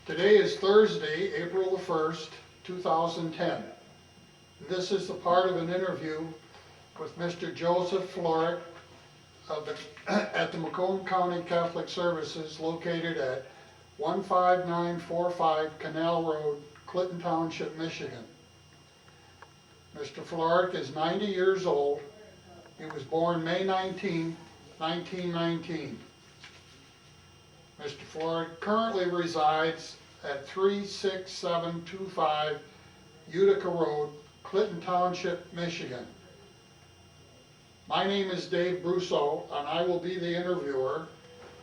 Today is Thursday, April the 1st, 2010. This is the part of an interview with Mr. Joseph Florek at the Macomb County Catholic Services located at 15945 Canal Road, Clinton Township, Michigan. Mr. Florek is 90 years old. He was born May 19, 1919. Mr. Florek currently resides at 36725 Utica Road, Clinton Township, Michigan. My name is Dave Brousseau, and I will be the interviewer,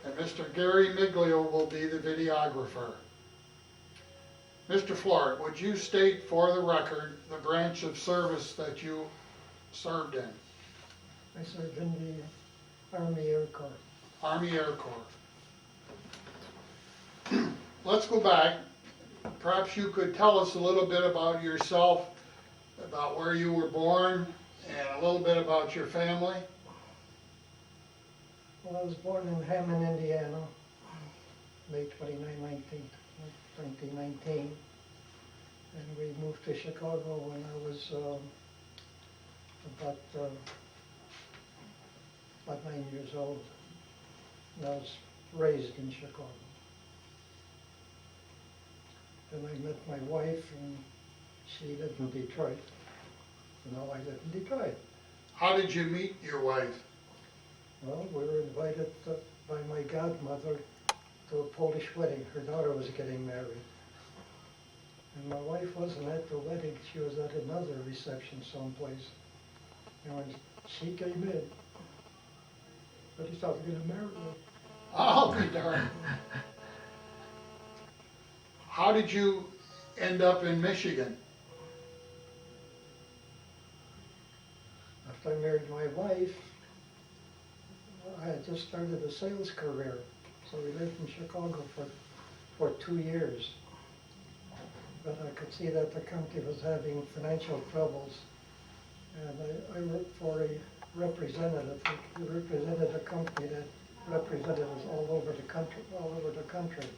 and Mr. Gary Miglio will be the videographer. Mr. Florek, would you state for the record the branch of service that you served in? I served in the Army Air Corps. Army Air Corps. Let's go back. Perhaps you could tell us a little bit about yourself, about where you were born, and a little bit about your family. Well, I was born in Hammond, Indiana, May 29, 1919. And we moved to Chicago when I was about 9 years old. And I was raised in Chicago. Then I met my wife, and she lived in Detroit. So now I live in Detroit. How did you meet your wife? Well, we were invited by my godmother to a Polish wedding. Her daughter was getting married. And my wife wasn't at the wedding, she was at another reception someplace. And when she came in, but he thought we were gonna marry her. I'll be darned. How did you end up in Michigan? After I married my wife, I had just started a sales career. So we lived in Chicago for 2 years. But I could see that the company was having financial troubles. And I worked for a representative who represented a company that represented us all over the country.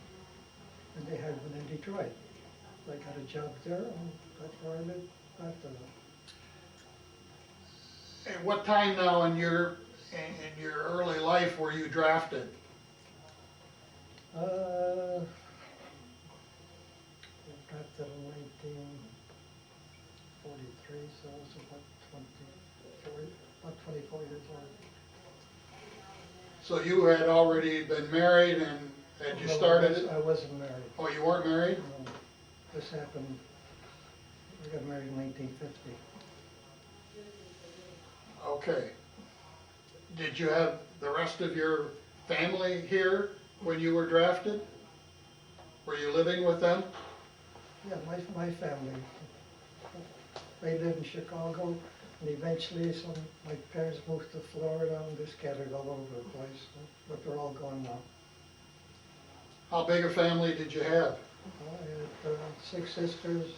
And they had one in Detroit. So I got a job there, and that's where I lived after that. At what time now in your early life were you drafted? Drafted in 1943, so I was about 24 years old. So you had already been married, and had you No, started? I wasn't married. Oh, you weren't married? No, this happened, I got married in 1950. Okay. Did you have the rest of your family here when you were drafted? Were you living with them? Yeah, my family, they lived in Chicago, and eventually my parents moved to Florida, and they're scattered all over the place, but they're all gone now. How big a family did you have? I had 6 sisters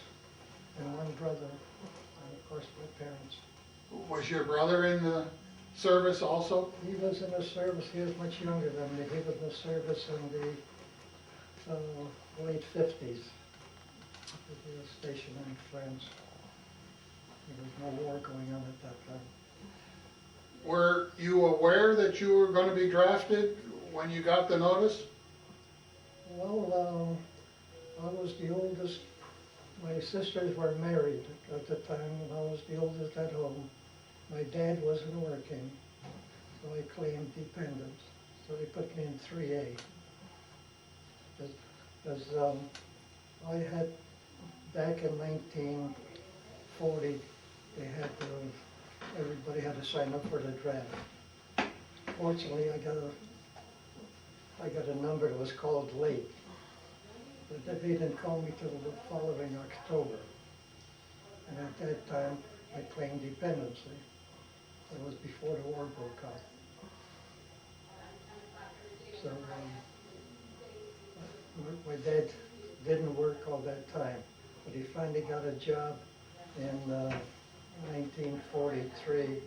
and 1 brother, and of course my parents. Was your brother in the service also? He was in the service, he was much younger than me. He was in the service in the late 50s. He was stationed in France. There was no war going on at that time. Were you aware that you were going to be drafted when you got the notice? Well, I was the oldest. My sisters were married at the time, and I was the oldest at home. My dad wasn't working, so I claimed dependence. So they put me in 3A. Because I had, back in 1940, everybody had to sign up for the draft. Fortunately, I got a number that was called late. But they didn't call me till the following October. And at that time, I claimed dependency. That was before the war broke out. So my dad didn't work all that time, but he finally got a job in 1943,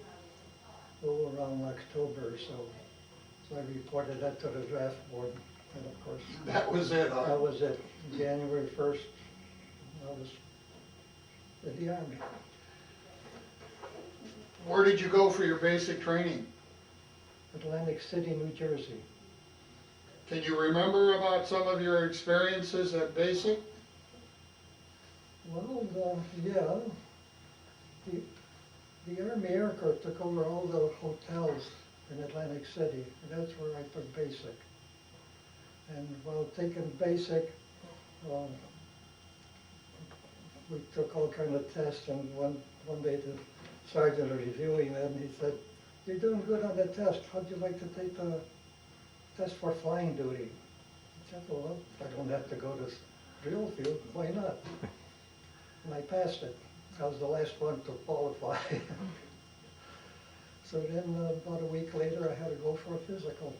around October or so. So I reported that to the draft board. And of course, That was it, huh? that was it. January 1st, I was in the Army. Where did you go for your basic training? Atlantic City, New Jersey. Can you remember about some of your experiences at basic? Well, yeah, the Army Air Corps took over all the hotels in Atlantic City, and that's where I took basic. And while taking basic, we took all kind of tests, and one day the sergeant was reviewing them, and he said, "You're doing good on the test. How'd you like to take the test for flying duty?" I said, "Well, I don't have to go to drill field. Why not?" And I passed it. I was the last one to qualify. So then, about a week later, I had to go for a physical.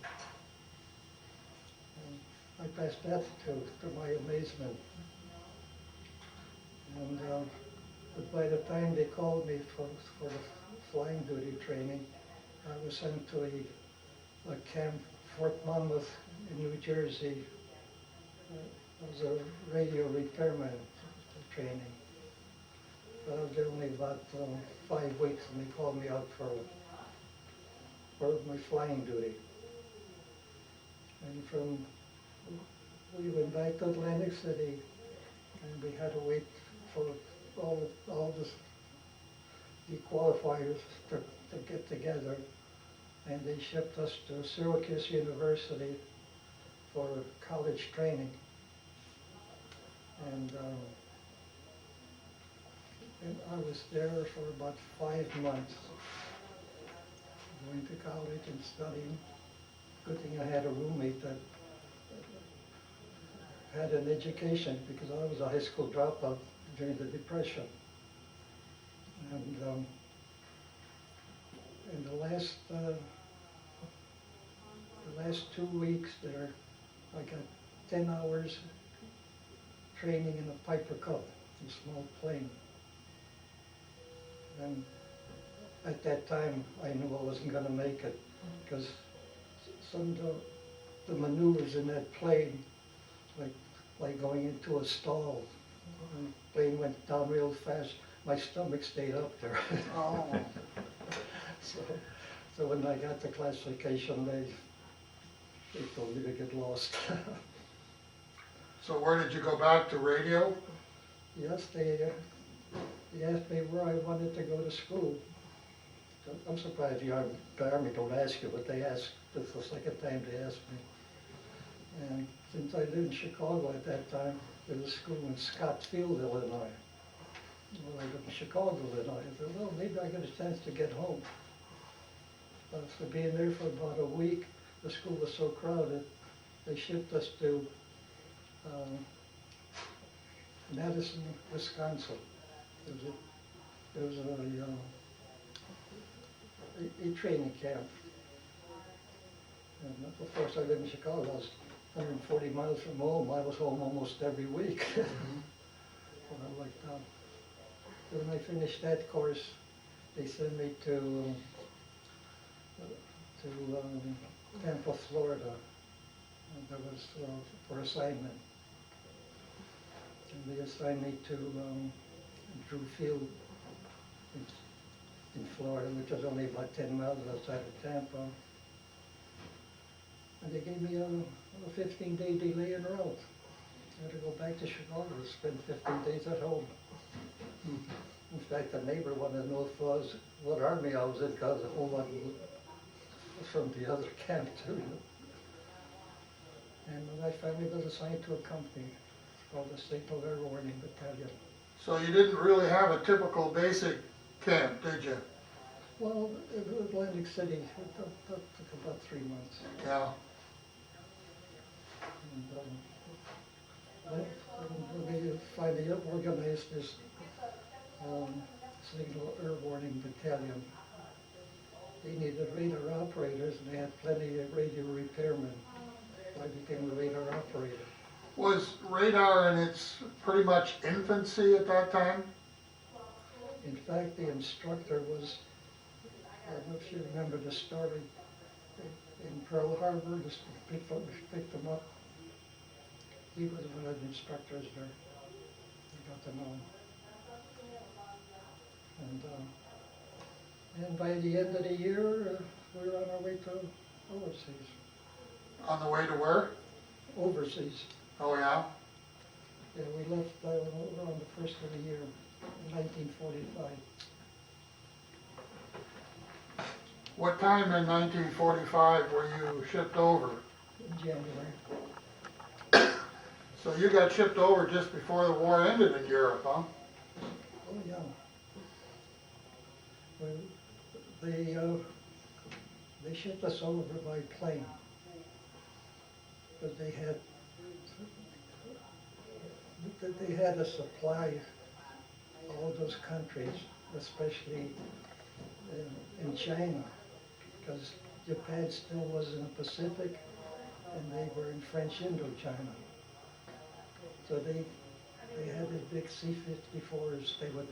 And I passed that too, to my amazement. And but by the time they called me for the flying duty training, I was sent to a camp, Fort Monmouth in New Jersey. It was a radio repairman training. But I was there only about 5 weeks, and they called me out for my flying duty. And we went back to Atlantic City, and we had to wait for all the qualifiers to get together. And they shipped us to Syracuse University for college training. And I was there for about 5 months, going to college and studying. Good thing I had a roommate that had an education, because I was a high school dropout during the Depression. And in the last 2 weeks there, I got 10 hours training in a Piper Cub, a small plane. And at that time, I knew I wasn't going to make it, because some of the maneuvers in that plane, like going into a stall, and the plane went down real fast, my stomach stayed up there. Oh. So when I got the classification, they told me to get lost. So where did you go back to radio? Yes, they asked me where I wanted to go to school. I'm surprised the Army don't ask you, but they asked, this is the second time they asked me. And since I lived in Chicago at that time, there was a school in Scottsfield, Illinois. Well, I lived in Chicago, Illinois. I said, well, maybe I get a chance to get home. After being there for about a week, the school was so crowded, they shipped us to Madison, Wisconsin. There was a training camp. And of course, I lived in Chicago. I was 140 miles from home. I was home almost every week. But I liked that. So when I finished that course, they sent me to Tampa, Florida. And that was for assignment. And they assigned me to Drew Field in Florida, which was only about 10 miles outside of Tampa. And they gave me a 15-day delay en route. I had to go back to Chicago to spend 15 days at home. In fact, the neighbor wanted to know what army I was in, because a whole lot from the other camp too. And I finally was assigned to a company. It's called the Signal Air Warning Battalion. So you didn't really have a typical basic camp, did you? Well, Atlantic City, that took about 3 months. Yeah. And when they finally organized this Signal Air Warning Battalion, they needed radar operators, and they had plenty of radio repairmen. I became a radar operator. Was radar in its pretty much infancy at that time? In fact, the instructor was, I don't know if you remember the story, in Pearl Harbor, just picked them up he was one of the instructors there. I got to know him. And by the end of the year, we were on our way to overseas. On the way to where? Overseas. Oh, yeah? Yeah, we left around the first of the year, 1945. What time in 1945 were you shipped over? In January. So you got shipped over just before the war ended in Europe, huh? Oh, yeah. Well, they shipped us over by plane. But they had to supply all those countries, especially in China, because Japan still was in the Pacific and they were in French Indochina. So they had these big C-54s. They would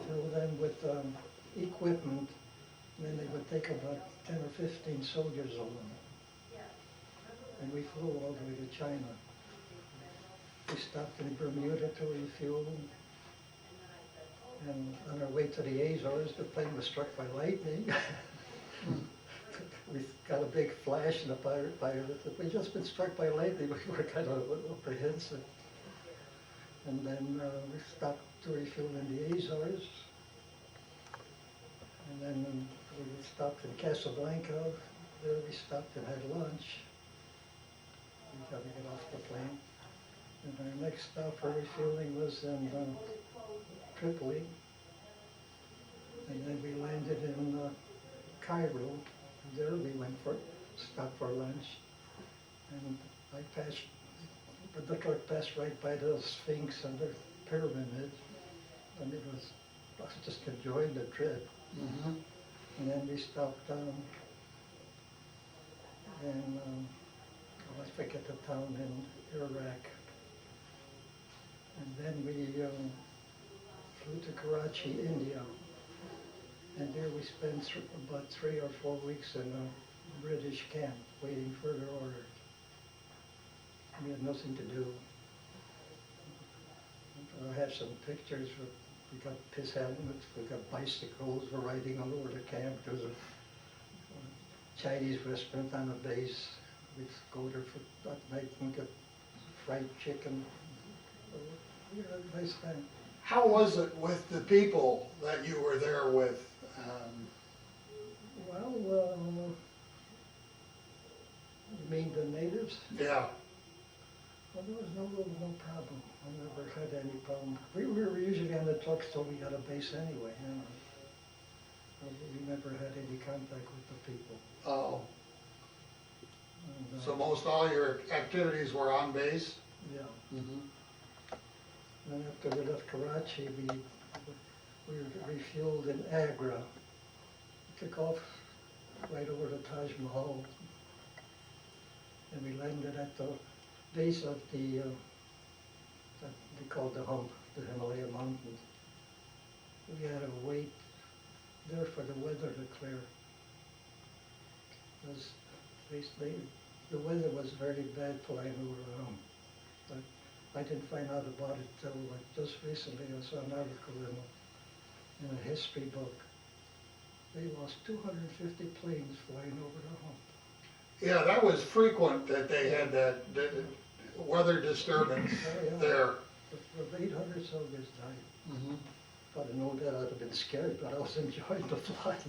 fill them with equipment, and then they would take about 10 or 15 soldiers on them. And we flew all the way to China. We stopped in Bermuda to refuel, and on our way to the Azores, the plane was struck by lightning. We got a big flash in the pilot. We'd just been struck by lightning. We were kind of apprehensive. And then we stopped to refuel in the Azores. And then we stopped in Casablanca. There we stopped and had lunch. We got to get off the plane. And our next stop for refueling was in Tripoli. And then we landed in Cairo. There we stopped for lunch. And the truck passed right by the Sphinx and the pyramid. And I was just enjoying the trip. Mm-hmm. And then we stopped down in, I forget the town in Iraq. And then we flew to Karachi, India. And there we spent about 3 or 4 weeks in a British camp waiting for their orders. We had nothing to do. I have some pictures. We got piss helmets, we got bicycles, we're riding all over the camp. There's a Chinese restaurant on the base. We'd go there for that night and get fried chicken. We had a nice time. How was it with the people that you were there with? Well, you mean the natives? Yeah. Well, there was no problem. I never had any problem. We were usually on the truck, so we had a base anyway. You know. We never had any contact with the people. Oh, And, so most all your activities were on base? Yeah. Mm-hmm. Then after we left Karachi, we refueled in Agra. Took off right over the Taj Mahal. And we landed at the base of the, that they called the hump, the Himalaya Mountains. We had to wait there for the weather to clear. Because basically, the weather was very bad flying over the hump. But I didn't find out about it till like just recently. I saw an article in a history book. They lost 250 planes flying over the hump. Yeah, that was frequent that they had that weather disturbance Oh, yeah. there. The 800 soldiers died. Mm-hmm. If I'd have known that, I'd have been scared, but I was enjoying the flight.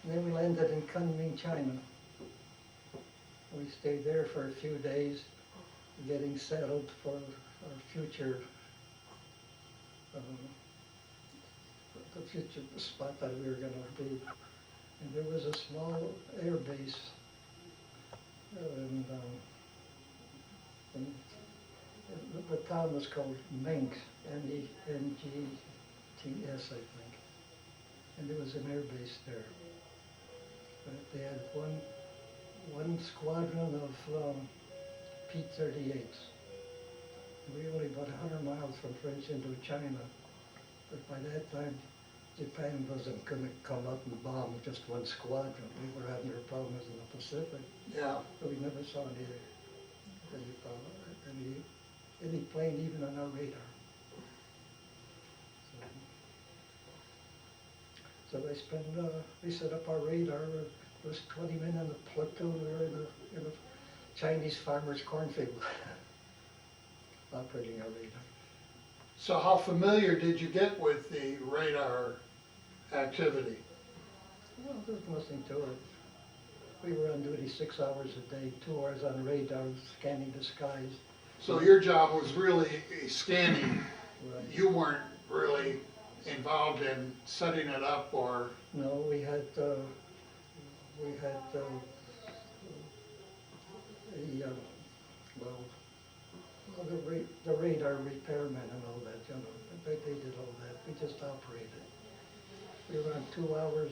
And then we landed in Kunming, China. We stayed there for a few days, getting settled for our future, the future spot that we were going to be. And there was a small air base, and the town was called Mengs, Mengts, I think. And there was an air base there. But they had one squadron of P-38s. We were only about 100 miles from French Indochina, but by that time, Japan wasn't going to come up and bomb just one squadron. We were having their problems in the Pacific, Yeah. so we never saw any any plane even on our radar. So we set up our radar, it was 20 men in a platoon, we were in a Chinese farmer's cornfield, operating our radar. So how familiar did you get with the radar activity? Well, there's nothing to it. We were on duty 6 hours a day, 2 hours on radar, scanning the skies. So your job was really scanning, Right. you weren't really involved in setting it up or, No, we had a, well, the radar repairmen and all that, you know, they did all that, we just operated. We were on 2 hours,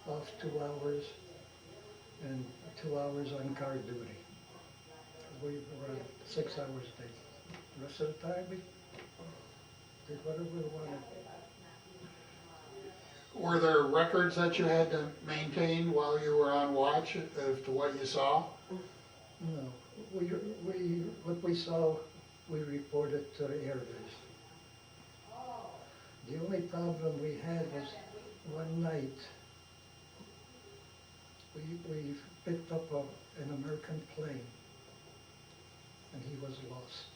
off 2 hours, and 2 hours on guard duty. We were on 6 hours a day. The rest of the time, we did whatever we wanted. were there records that you had to maintain while you were on watch as to what you saw? No, what we saw, we reported to the airbase. The only problem we had was one night, we picked up an American plane, and he was lost.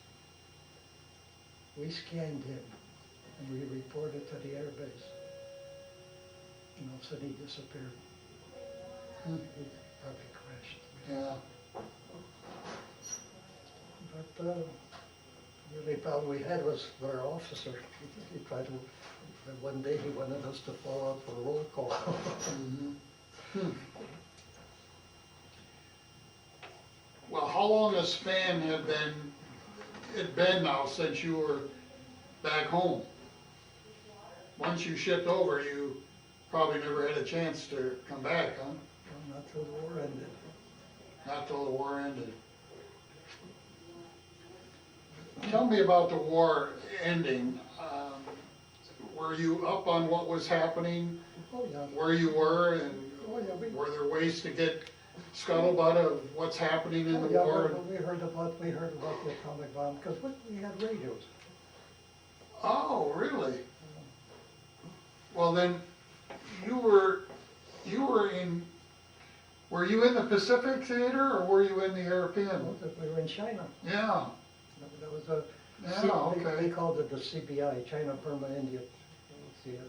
We scanned him, and we reported to the airbase. And all of a sudden he disappeared. He probably crashed. Yeah. But the only problem we had was our officer. He tried to, one day he wanted us to follow up for a roll call. Well, how long a span had it been now since you were back home? Once you shipped over, you probably never had a chance to come back, huh? Well, not till the war ended. Not till the war ended. Tell me about the war ending. Were you up on what was happening, Oh, yeah. where you were, and Oh, yeah, were there ways to get scuttlebutt of what's happening in the yeah, war? we heard about the atomic bomb, because we had radios. Oh, really? Well, then, were you in the Pacific Theater or were you in the European? We were in China. Yeah, That was a, yeah, okay. they called it the CBI, China Burma India Theater.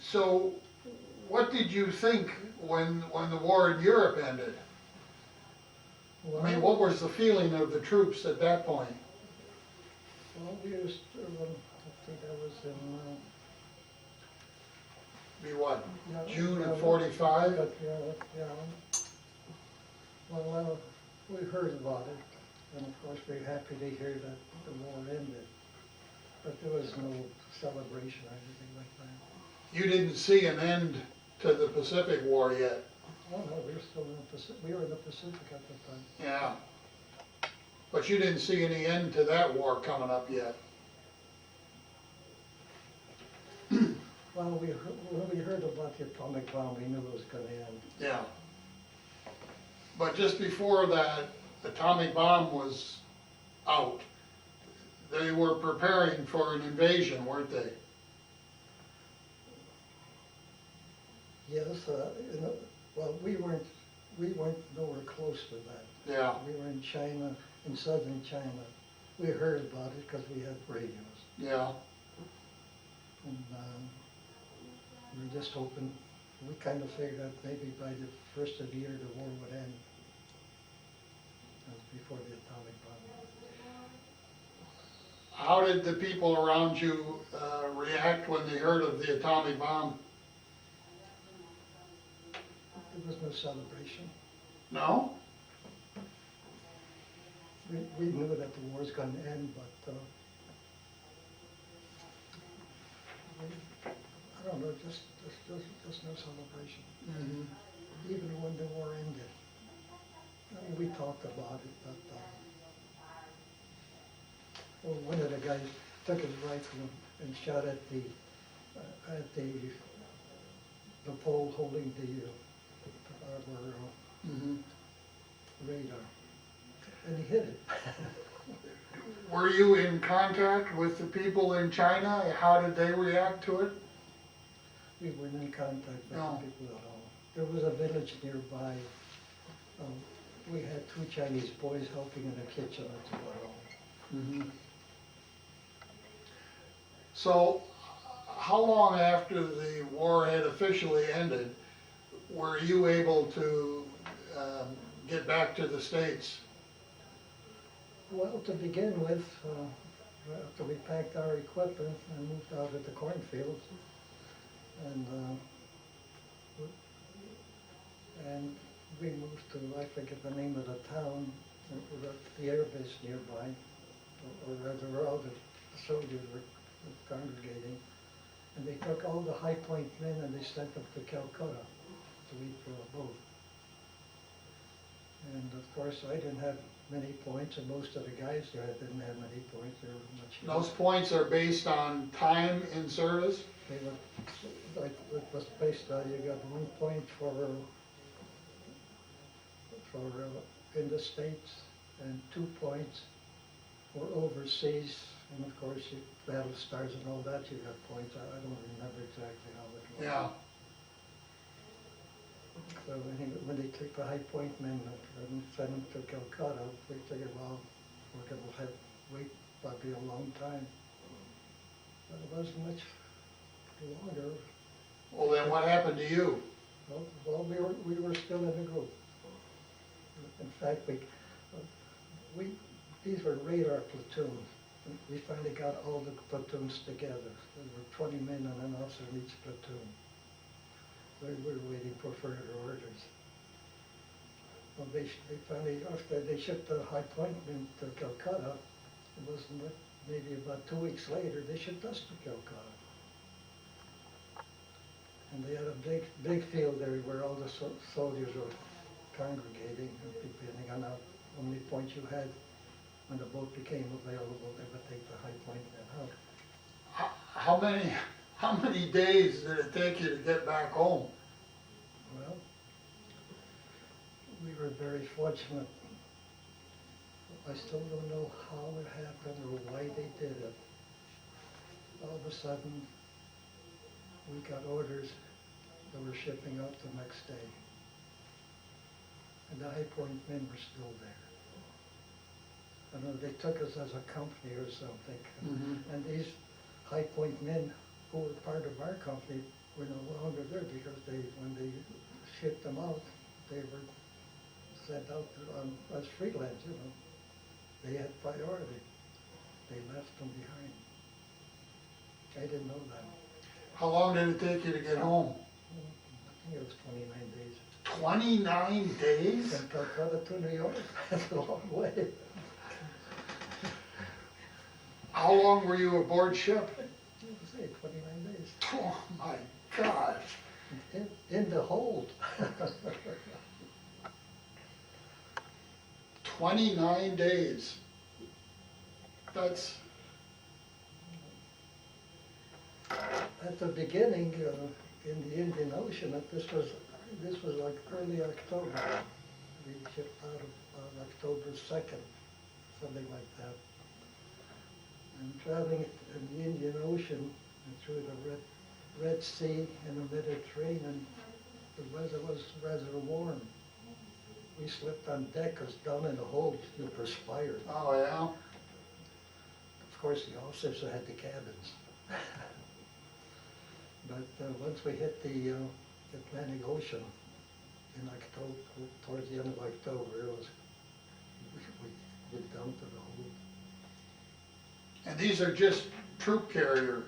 So, what did you think when the war in Europe ended? I mean, what was the feeling of the troops at that point? Well, we used, I think that was in, Be what, yeah, June yeah, of '45? Yeah. Well, we heard about it, and of course we're happy to hear that the war ended. But there was no celebration or anything like that. You didn't see an end to the Pacific War yet? Oh, no, we were still in the Pacific, we were in the Pacific at the time. Yeah. But you didn't see any end to that war coming up yet? Well, when we heard about the atomic bomb, we knew it was gonna end. Yeah. But just before that atomic bomb was out, they were preparing for an invasion, weren't they? Yes, well, we weren't nowhere close to that. Yeah, We were in China, in southern China. We heard about it because we had radios. yeah. And we were just hoping, we kind of figured that maybe by the first of the year, the war would end. That was before the atomic bomb. How did the people around you react when they heard of the atomic bomb? There was no celebration. No? We knew that the war was going to end, but I don't know, just no celebration. Mm-hmm. Even when the war ended. I mean, we talked about it, but well, one of the guys took his rifle and shot at the pole holding the our Mm-hmm. radar. And he hit it. Were you in contact with the people in China? How did they react to it? We weren't in contact with No. the people at all. There was a village nearby. We had two Chinese boys helping in the kitchen, that's about all. So, how long after the war had officially ended were you able to get back to the States? Well, to begin with, after we packed our equipment and moved out of the cornfields, and we moved to, I forget the name of the town, the air base nearby, or rather where all the soldiers were congregating. And they took all the High Point men and they sent them to Calcutta to eat for a boat. And of course, I didn't have many points, and most of the guys there didn't have many points. They were much younger. Those points are based on time in service? They were, like, it was based on, you got 1 point for in the States, and 2 points for overseas, and of course, you, battle stars and all that, you got points. I don't remember exactly how it was. Yeah. So when they took the High Point men and sent them to Calcutta, we figured, well, we're gonna have wait probably a long time. But it wasn't much longer. Well, then what happened to you? Well, we were still in the group. In fact, these were radar platoons. We finally got all the platoons together. There were 20 men and an officer in each platoon. We were waiting for further orders. Well, they finally, after they shipped the High Point men to Calcutta, it wasn't maybe about 2 weeks later, they shipped us to Calcutta. And they had a big field there where all the soldiers were congregating, and depending on how many points you had, when the boat became available, they would take the High Point men out. How many days did it take you to get back home? Well, we were very fortunate. I still don't know how it happened or why they did it. All of a sudden, we got orders that were shipping out the next day. And the High Point men were still there. I know they took us as a company or something. And these High Point men who were part of our company were no longer there because when they shipped them out, they were sent out as freelance, you know. They had priority. They left them behind. I didn't know that. How long did it take you to get home? I think it was 29 days. 29 days? From Calcutta to New York, that's a long way. How long were you aboard ship? I say 29 days. Oh my gosh. In the hold. 29 days. That's, At the beginning, in the Indian Ocean, this was like early October. We shipped out of October 2nd, something like that. And traveling in the Indian Ocean and through the Red Sea and the Mediterranean, the weather was rather warm. We slept on deck because down in the hold you perspired. oh yeah? Of course, the officers had the cabins. But once we hit the Atlantic Ocean in October, towards the end of October, we went down to the hold. And these are just troop carrier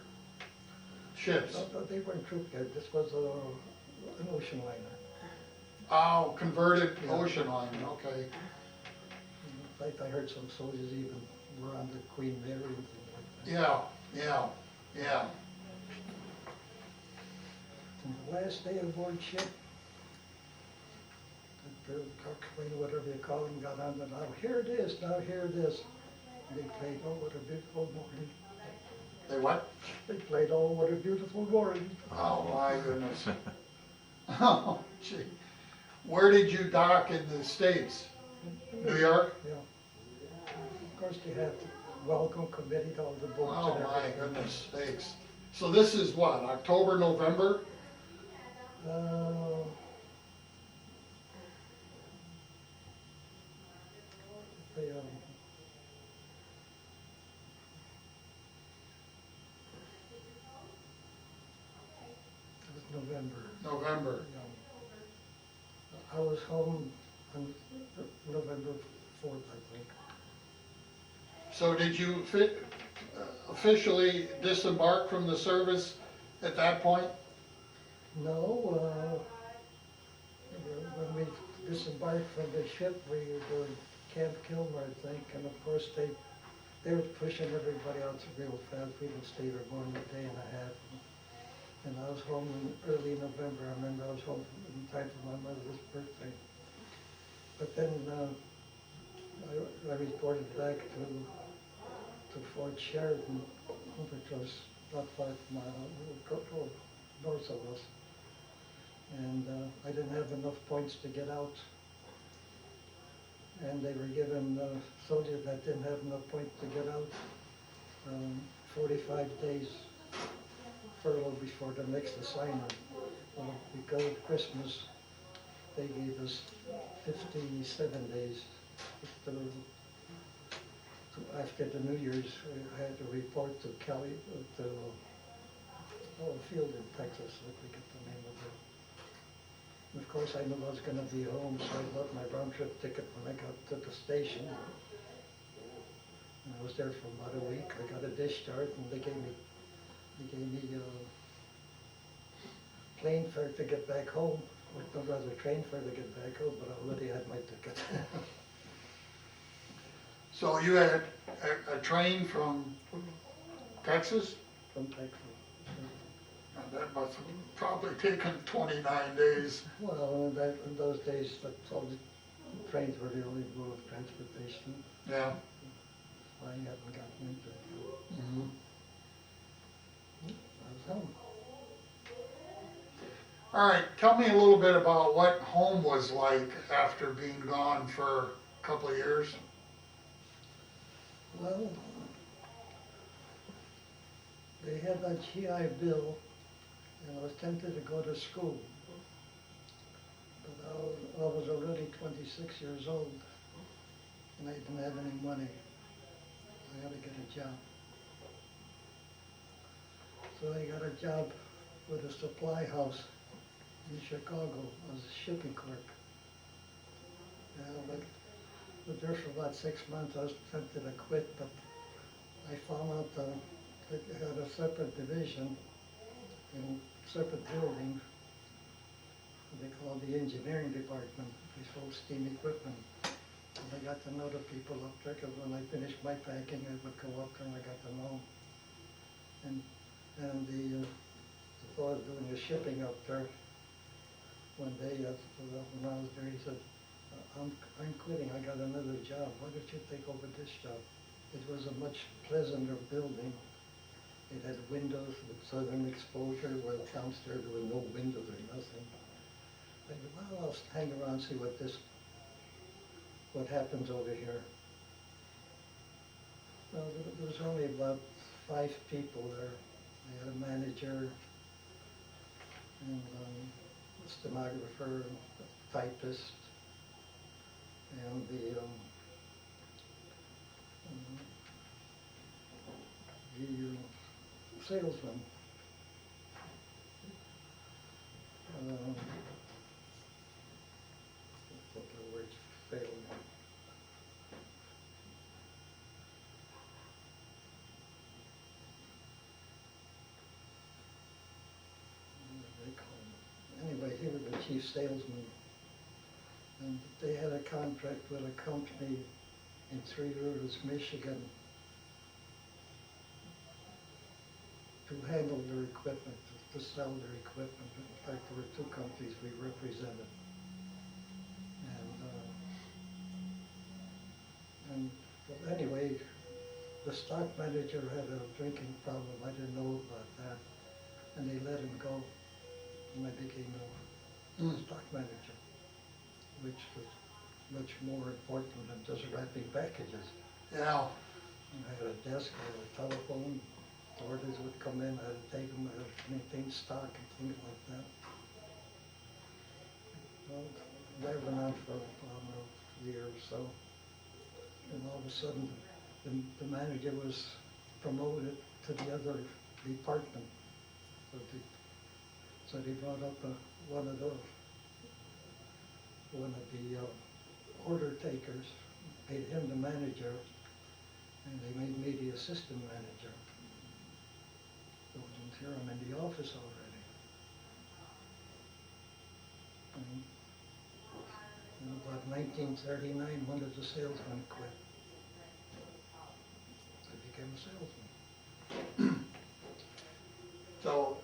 ships? No, they weren't troop carriers. This was an ocean liner. Oh, converted Yeah. ocean liner, okay. In fact, I heard some soldiers even were on the Queen Mary and things like that. Yeah. And the last day aboard ship, the coxswain, whatever you call him, got on the now here it is, now here it is. And they played, oh, what a beautiful morning. They what? They played, oh, what a beautiful morning. Oh my goodness. Oh, gee. Where did you dock in the States? New York? Yeah. Of course, they had welcome committee to all the boats Oh and my everything. goodness sakes. So this is what, October, November? Uh, the, it was November. November. Yeah. I was home on November 4th, I think. So did you officially disembark from the service at that point? No, when we disembarked from the ship, we were in Camp Kilmer, I think, and of course they were pushing everybody out real fast. We would stay there more than a day and a half. And I was home in early November. I remember I was home in time for my mother's birthday. But then I reported back to Fort Sheridan, which was not far from north of us. And I didn't have enough points to get out. And they were giving soldiers that didn't have enough points to get out 45 days furlough before the next assignment. Because of Christmas, they gave us 57 days. After the New Year's, I had to report to Cali, to a field in Texas, I forget the name of it. And of course, I knew I was gonna be home, so I bought my round trip ticket when I got to the station. And I was there for about a week. I got a discharge, and they gave me plane fare to get back home. I'd rather train fare to get back home, but I already had my ticket. So you had a train from Texas? From Texas. And that must have probably taken 29 days. Well, in those days, that's all the trains were the only mode of transportation. Yeah. I hadn't gotten into it. Mhm. I was home. All right, tell me a little bit about what home was like after being gone for a couple of years. Well, they had that GI Bill, and I was tempted to go to school. But I was already 26 years old, and I didn't have any money. I had to get a job. So I got a job with a supply house in Chicago as a shipping clerk. But there for about 6 months. I was tempted to quit, but I found out that they had a separate division in separate buildings. They call the engineering department. They sold steam equipment. And I got to know the people up there, because when I finished my packing, I would go up there and I got to know them. And the fellow doing the shipping up there, one day, when I was there, he said, I'm quitting, I got another job, why don't you take over this job? It was a much pleasanter building. It had windows with southern exposure, where downstairs there were no windows or nothing. I said, well, I'll hang around and see what happens over here. Well, there was only about 5 people there. They had a manager, and a stenographer, a typist, and the salesman. What the word's failing me. What do they call him? Anyway, he was the chief salesman. And they had a contract with a company in Three Rivers, Michigan, to handle their equipment, to sell their equipment. In fact, there were 2 companies we represented. But anyway, the stock manager had a drinking problem. I didn't know about that. And they let him go. And I became the stock manager, which was much more important than just wrapping packages. Yeah, I had a desk, I had a telephone, orders would come in, I had to take them, I had to maintain stock and things like that. Well, that went on for, I don't know, a year or so. And all of a sudden, the manager was promoted to the other department. So they brought up one of the order takers, made him the manager, and they made me the assistant manager. So here I'm in the office already. And in about 1939, one of the salesmen quit. I became a salesman. so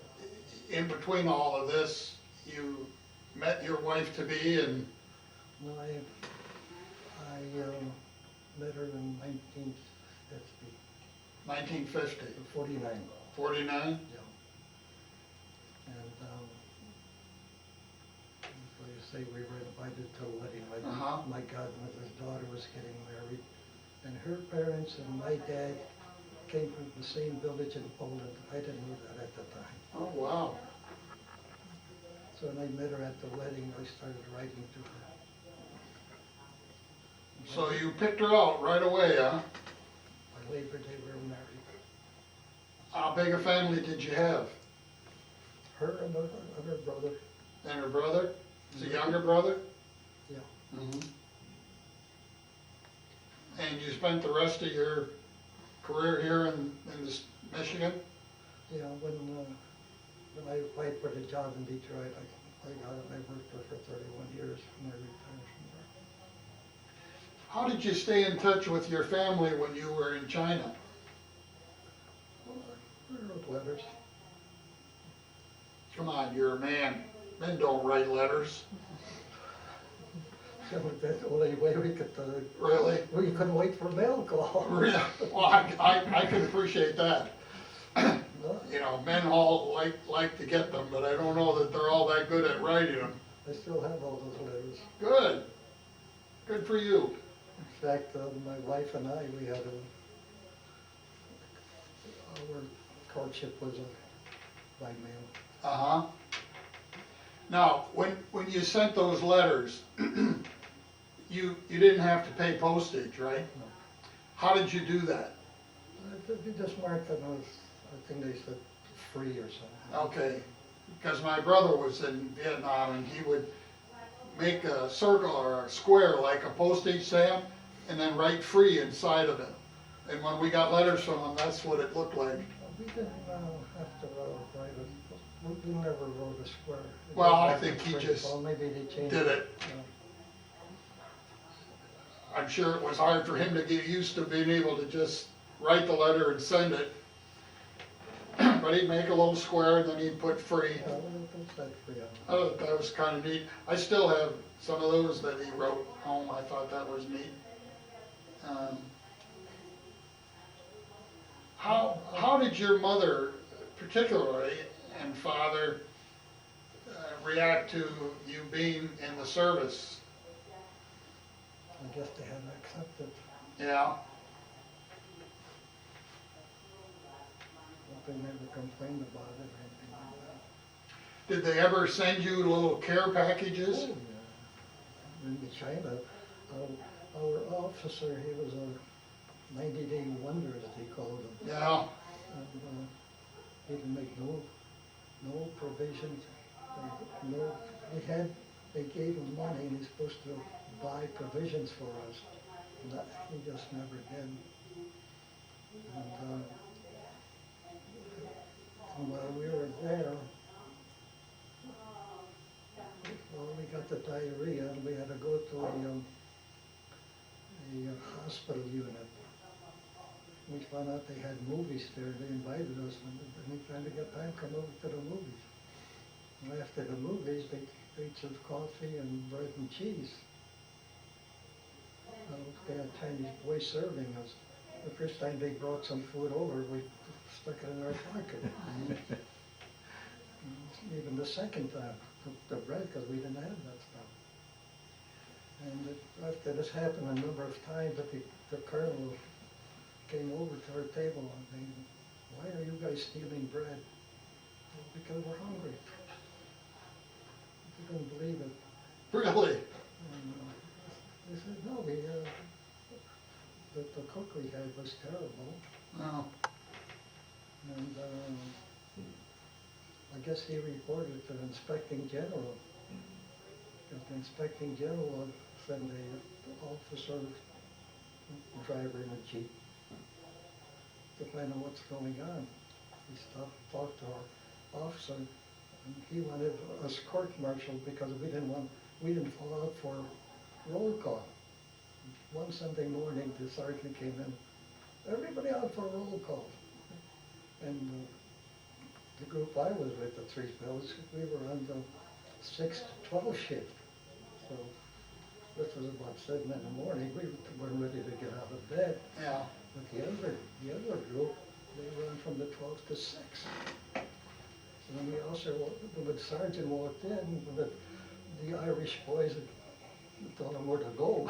in between all of this, you met your wife-to-be and, No, I met her in 1950, 1950, 49, 49? yeah. And, like I say, we were invited to a wedding. Uh-huh. My godmother's daughter was getting married, and her parents and my dad came from the same village in Poland. I didn't know that at the time. Oh, wow. So when I met her at the wedding, I started writing to her. So you picked her out right away, huh? By Labor Day, we were married. How big a family did you have? Her and her brother, And her brother? Is a younger brother? yeah. Mm-hmm. And you spent the rest of your career here in this Michigan? Yeah, when I applied for the job in Detroit, I got it, and I worked there for 31 years, and I retired from there. How did you stay in touch with your family when you were in China? Well, I wrote letters. Come on, you're a man. Men don't write letters. So that's the only way we could, Really? we couldn't wait for mail call. Yeah, well, I can appreciate that. No, You know, men all like to get them, but I don't know that they're all that good at writing them. I still have all those letters. Good. Good for you. In fact, my wife and I, we had our courtship was by mail. Uh-huh. Now, when you sent those letters, you didn't have to pay postage, right? No. How did you do that? They just marked it as, I think they said free or something. Okay, because my brother was in Vietnam and he would make a circle or a square like a postage stamp and then write free inside of it. And when we got letters from him, that's what it looked like. We didn't have to write it. We never wrote a square. Well, I It think he was just well, maybe they changed did it. Yeah. I'm sure it was hard for him to get used to being able to just write the letter and send it. But he'd make a little square and then he'd put free. Yeah, well, that's that for you. I thought that was kind of neat. I still have some of those that he wrote home. I thought that was neat. How did your mother, particularly, and father react to you being in the service? I guess they had to accept it. Yeah. They never complained about it or anything like that. Did they ever send you little care packages? Oh, yeah. In China, our officer, he was a 90-day wonder, as they called him. Yeah. And he didn't make no provisions. They gave him money and he's supposed to buy provisions for us. And that, he just never did. And while we were there, well, we got the diarrhea and we had to go to a hospital unit. We found out they had movies there. They invited us, and anytime we got time, come over to the movies. And after the movies, they ate some coffee and bread and cheese. They had Chinese boys serving us. The first time they brought some food over, we stuck it in our pocket. Even the second time, the bread, because we didn't have that stuff. And after this happened a number of times, but the colonel came over to our table and they, why are you guys stealing bread? "Well, because we're hungry." We couldn't believe it. Really? And they said, no, the cook we had was terrible. No. And I guess he reported to the inspecting general. Because the inspecting general would send a officer, driver in a jeep to find out what's going on. He stopped, talked to our officer, and he wanted us court-martialed because we didn't fall out for roll call. One Sunday morning, the sergeant came in, everybody out for roll call. And the group I was with, the three fellows, we were on the 6 to 12 shift. So this was about 7 in the morning, we weren't ready to get out of bed. Yeah. But the other group, they run from the 12 to 6. So when the sergeant walked in, the Irish boys told him where to go.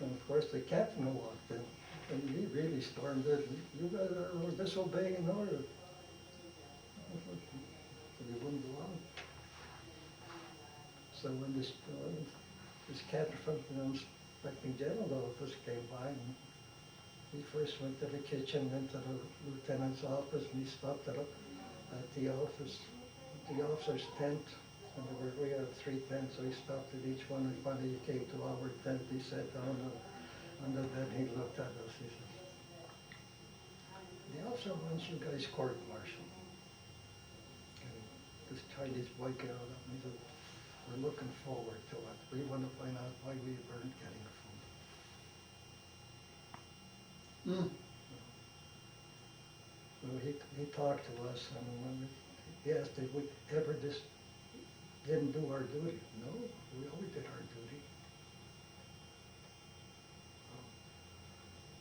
And of course, the captain walked in, and he really stormed it. You guys are disobeying an order. So we wouldn't go on. So when this captain from the inspecting general office came by, and he first went to the kitchen, then to the lieutenant's office, and he stopped at the officer's tent. And we had 3 tents, so he stopped at each one, and finally he came to our tent. He sat down on the bed, and he looked at us. He said, "The officer wants you guys court-martialed." And this Chinese boy came out, and he said, "We're looking forward to it. We want to find out why we weren't getting food." Mm. So he talked to us, and when he asked if we ever didn't do our duty. No, we always did our duty.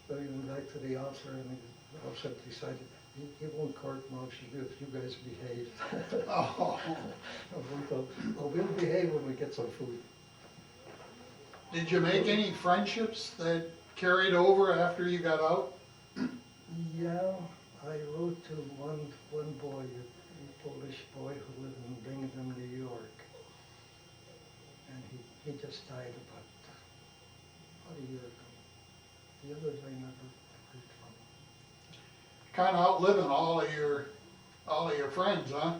So he went back to the officer, and the officer decided he won't court-martial you if you guys behave. Oh. And we thought, well, we'll behave when we get some food. Did you make any friendships that carried over after you got out? Yeah, I wrote to one boy, a Polish boy who lived in Binghamton, New York. And he just died about a year ago. The others I never heard from. Kind of outliving all of your friends, huh?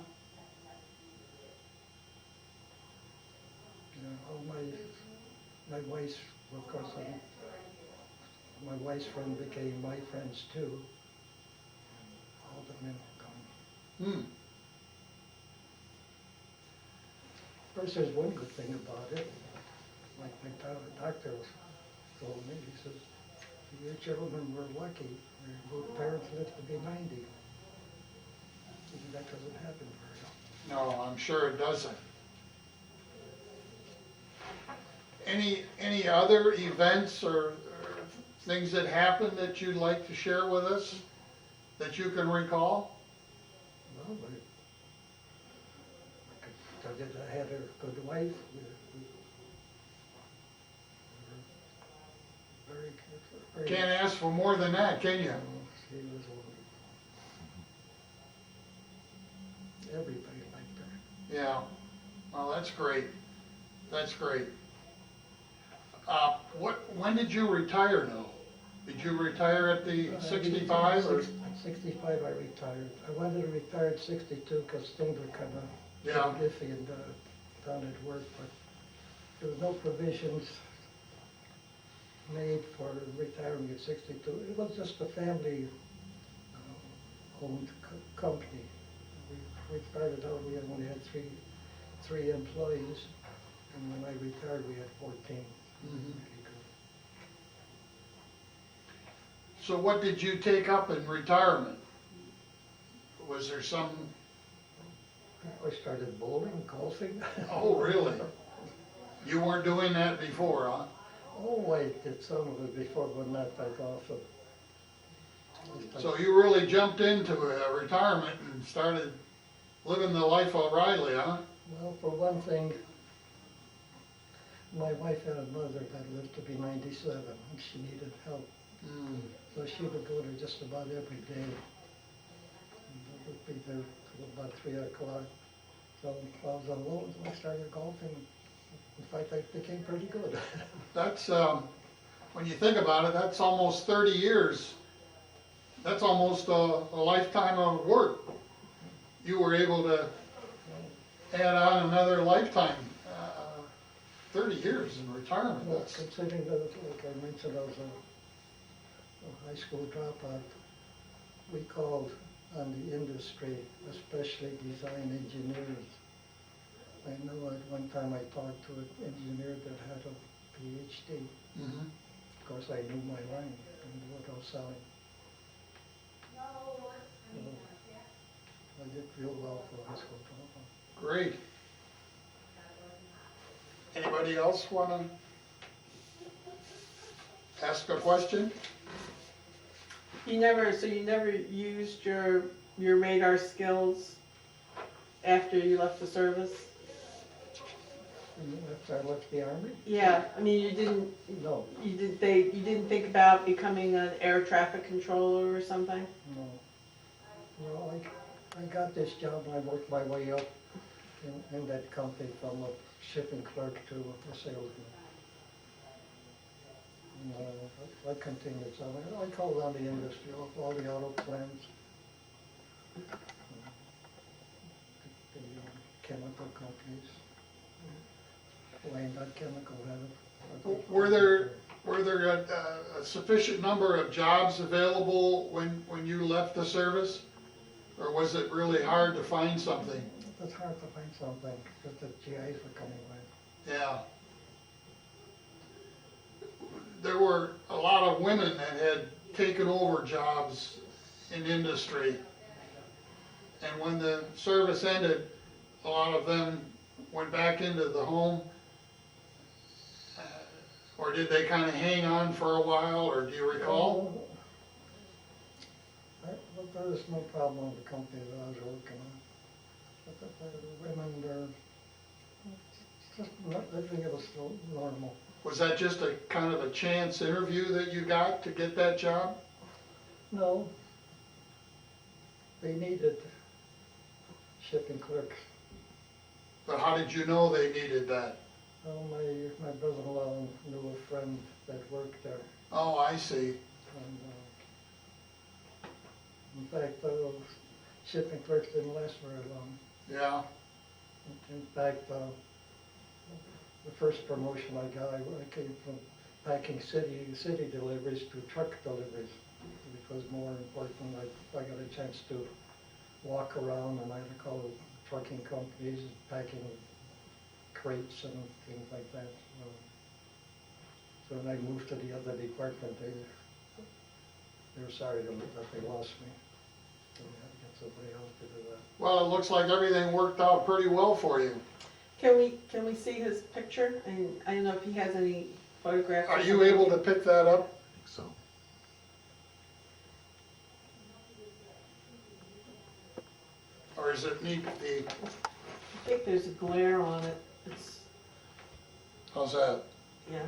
You know, all my wife's, of course, my wife's friend became my friends too. All the men are gone. Hmm. Of course, there's one good thing about it. Like my doctor told me, he says, "You children were lucky. Your both parents lived to be 90. That doesn't happen very often." No, I'm sure it doesn't. Any other events or things that happened that you'd like to share with us that you can recall? Well, I could tell you that I had a good wife. We were very. Can't ask for more than that, can you? She was everybody liked her. Yeah. Well, that's great. That's great. When did you retire now? Did you retire at the 65 or? At 65 I retired. I wanted to retire at 62 because things were kind of Yeah. iffy and down at work, but there was no provisions made for retiring at 62. It was just a family owned company. We started out, we only had three employees, and when I retired, we had 14. Mhm. So what did you take up in retirement? Was there some, I started bowling, golfing. oh, really? You weren't doing that before, huh? Oh, I did some of it before, but not that often. So you really jumped into retirement and started living the life of Riley, huh? Well, for one thing, My wife had a mother that lived to be 97, and she needed help. Mm. So she would go there just about every day. And I would be there till about 3 o'clock. So I was alone, so I started golfing. In fact, I became pretty good. That's, when you think about it, that's almost 30 years. That's almost a lifetime of work. You were able to add on another lifetime, 30 years in retirement. Well, That's, considering that, like I mentioned, I was a high school dropout, we called on the industry, especially design engineers. I know at one time I talked to an engineer that had a PhD. mhm. Of course, I knew my line, I knew what I was selling. So I did real well for a high school dropout. Great. Anybody else wanna ask a question? You never used your radar skills after you left the service? And after I left the Army? Yeah, I mean, No, you didn't think about becoming an air traffic controller or something? no. No, I got this job and I worked my way up in that company from a shipping clerk to a salesman. And, I continued, so I called on the industry, all the auto plants, the chemical companies. Wayne, that chemical had a. Were there a sufficient number of jobs available when you left the service? Or was it really hard to find something? It's hard to find something, because the GIs were coming away. Yeah. There were a lot of women that had taken over jobs in industry. And when the service ended, a lot of them went back into the home. Or did they kind of hang on for a while, or do you recall? Well, there was no problem with the company that I was working on. But the women were, just not, I think it was still normal. Was that just a kind of a chance interview that you got to get that job? No. They needed shipping clerks. But how did you know they needed that? Well, my brother-in-law knew a friend that worked there. Oh, I see. And, in fact, shipping clerks didn't last very long. Yeah. In fact, the first promotion I got, I came from packing city deliveries to truck deliveries, which was more important. I got a chance to walk around, and I had to call trucking companies, packing crates and things like that. So when I moved to the other department, they were sorry that they lost me. So we had to get somebody else to do that. Well, it looks like everything worked out pretty well for you. Can we see his picture? And I don't know if he has any photographs. or Are you something. able to pick that up? I think so. Or is it need the, I think there's a glare on it. It's, how's that? yeah.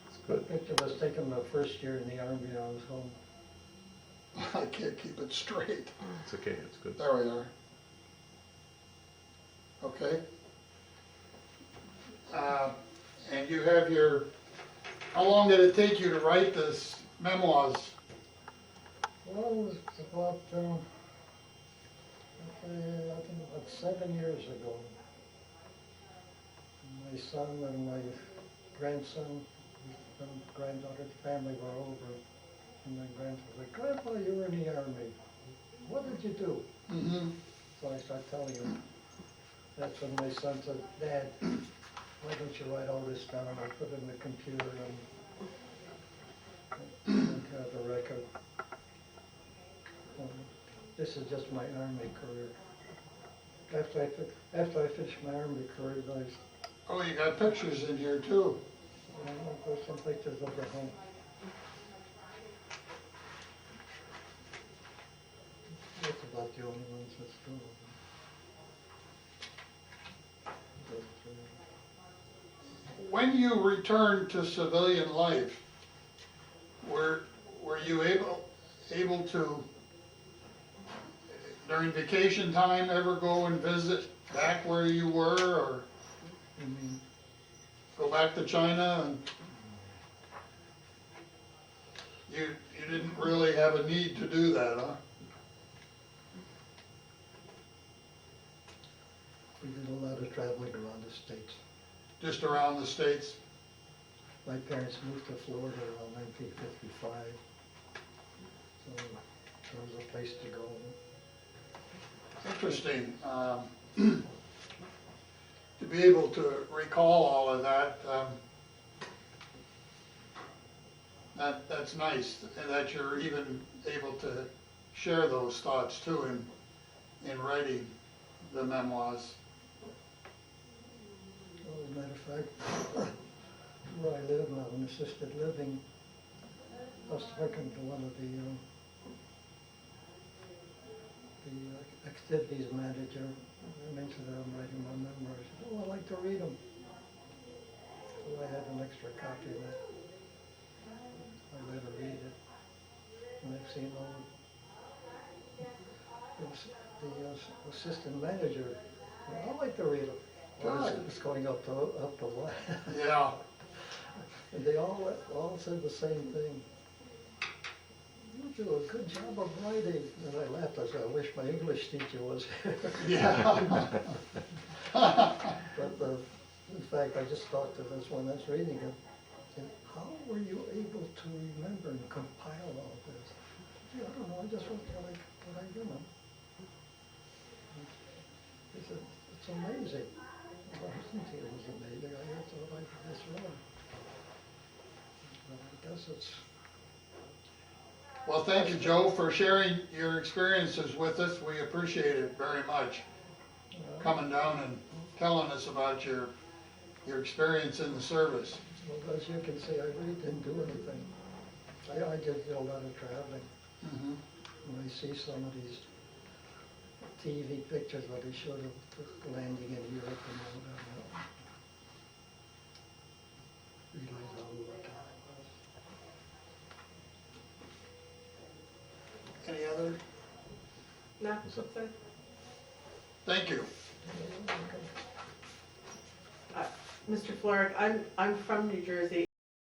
It's good. Picture was taken the first year in the Army. I was home. I can't keep it straight. It's okay, it's good. There we are. Okay. And you have your, how long did it take you to write this memoirs? Well, it was about, I think about 7 years ago. My son and my grandson, and granddaughter, the family were over. And my grandson was like, "Grandpa, you were in the Army. What did you do?" Mm-hmm. So I started telling him. That's when my son said, "Dad, why don't you write all this down? I put it in the computer and have the record." This is just my Army career. After I finished my Army career, Oh, you got pictures in here too. there's some pictures of the home. That's about the only ones that's true. when you returned to civilian life, were you able to, during vacation time, ever go and visit back where you were, or I mean, go back to China? And you didn't really have a need to do that, huh? we did a lot of traveling around the States. Just around the States? My parents moved to Florida around 1955, so there was a place to go. Interesting. To be able to recall all of that, that's nice, and that you're even able to share those thoughts too in writing the memoirs. Well, as a matter of fact, where I live now, in assisted living, I was talking to one of the activities manager. I mentioned that I'm writing my memoirs. Oh, I like to read them. So I had an extra copy of that. I let her read it. Next thing you know, the assistant manager, I like to read them. Good. It's going up the line. Yeah, And they all said the same thing. You do a good job of writing. And I laughed. I said, I wish my English teacher was here. yeah. But in fact, I just thought to this one that's reading it, and how were you able to remember and compile all this? Gee, I don't know, I just wrote what I do know. He said, it's amazing. Well, I didn't think it was amazing. I thought I did this wrong. But I guess it's, Well, thank you, Joe, for sharing your experiences with us. We appreciate it very much, coming down and telling us about your experience in the service. well, as you can see, I really didn't do anything. I just did a lot of traveling. Mhm. When I see some of these TV pictures where they show the landing in Europe and all that, I realize how lucky I was. Any other? No, Is that- that's it. Thank you. Mr. Florek, I'm from New Jersey,